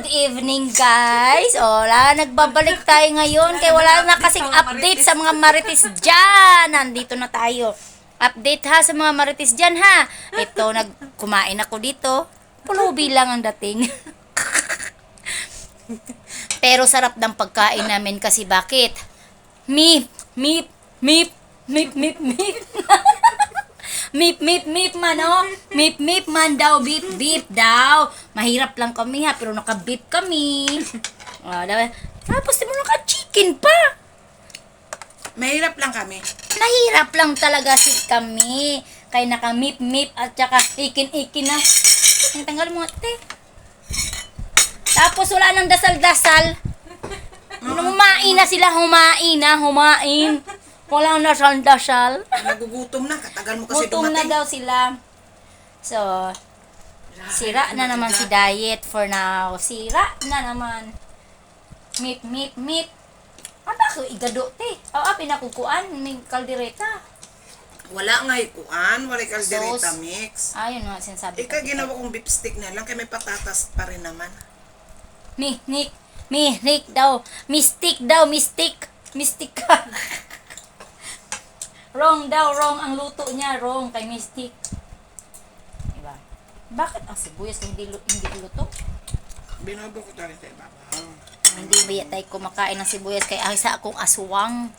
Good evening, guys. Wala, nagbabalik tayo ngayon kaya wala na kasing update sa mga marites dyan. Nandito na tayo. Update ha sa mga marites dyan ha. Ito, kumain ako dito. Pulubi lang ang dating. Pero sarap ng pagkain namin kasi bakit? Meep, meep, meep, meep, meep, meep. Meep, meep, meep man, oh. Meep, meep man daw, beep, beep daw. Mahirap lang kami ha, pero naka-beep kami. Tapos di mo naka-chicken pa. Mahirap lang kami. Nahirap lang talaga kami. Kaya naka-meep, meep at saka ikin-ikin na. Ang tanggal mo, ate. Tapos wala nang dasal-dasal. Humain na sila, humain. Walang dasal-dasal. Nagugutom na. Katagal mo kasi Gutom na dumating. daw sila. So, sira na naman si diet for now. Sira na naman. Meat, meat, meat. Bakit igado, te? Pinakukuan. May kaldereta. Wala nga ikuan. Wala kaldereta Sauce. mix. Ayun nga, sinasabi Ika ginawa kong beef stick na lang. Kaya may patatas pa rin naman. Mihnik daw. Mystic daw, mystic. Mystic ka. Wrong daw, wrong ang luto niya, wrong kay Mystic. Diba? Bakit ang sibuyas hindi luto? Binobo ko tayo sa iba. Hindi ba tayo kumakain ng sibuyas kay isa akong aswang.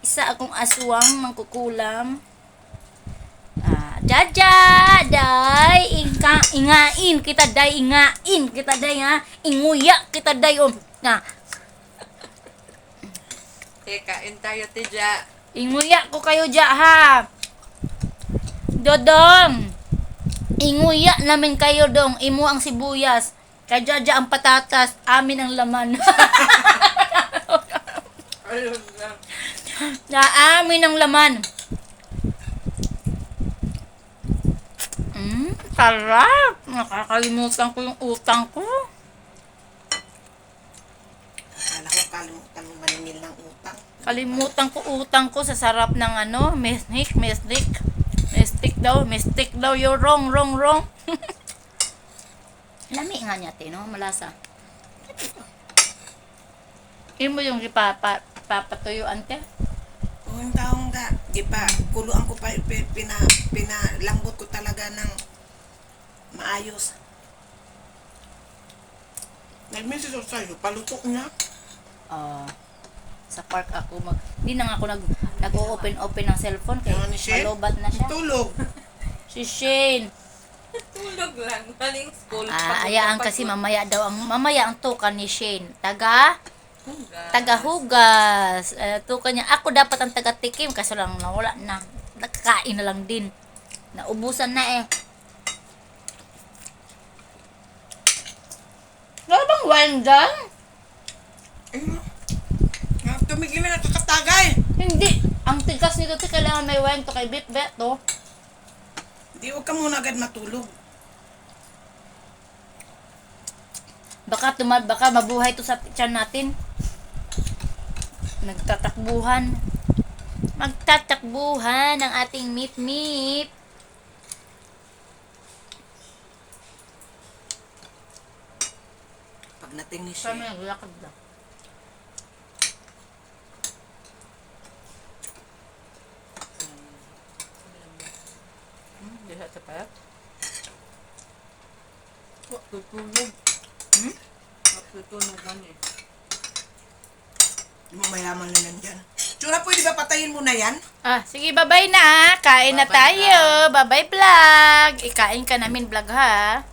Isa akong aswang mangkukulam. Jaja, day, ingain, kita day, ingain, kita day ha, inguya, kita day na. Kain tayo, Tidya. Inguya ko kayo dya ha. Dodong. Inguya namin kayo dong. Imo ang sibuyas. Kaya dya ang patatas. Amin ang laman. Ayun lang. Na amin ang laman. Sarap. Nakakalimutan ko yung utang ko. Akala ko kalimutan mo maningil ng utang. Kalimutan ko utang ko sa sarap ng Mystic daw, you're wrong. Lami nga niya, no? Malasa. Yun mo yung papatuyuan ka? Yung taong ka, di pa, kuluan ko pa, pinalambot ko talaga ng maayos. Nag-message ako sa'yo, paluto na. Sa park ako hindi na nga ako nag-open ng cellphone kaya Ni Shane? malobat na siya. Tulog. Si Shane. Tulog lang. Maling school. Ayaan kasi mamaya ang tukan ni Shane. Taga-hugas. Tukan niya. Ako dapat ang taga-tikim kasi lang nawala na. Nakakain na lang din. Naubusan na eh. Wala bang wine dyan? Tumigil na nakakatagay. Hindi. Ang tigas nito kailangan may wine to kay Bit-Bet to. Di, huwag ka muna agad matulog. Baka mabuhay to sa tiyan natin. Magtatakbuhan ang ating meep. Pag nating ni Shane. Naglakad lang. Diha sa payat. Tutulog. Tutulog man eh. Mayaman na nandyan. Tsura, pwede ba patayin mo na yan? Sige, bye-bye na. Kain na Bye-bye tayo. Bye-bye vlog. Ikain ka namin vlog ha.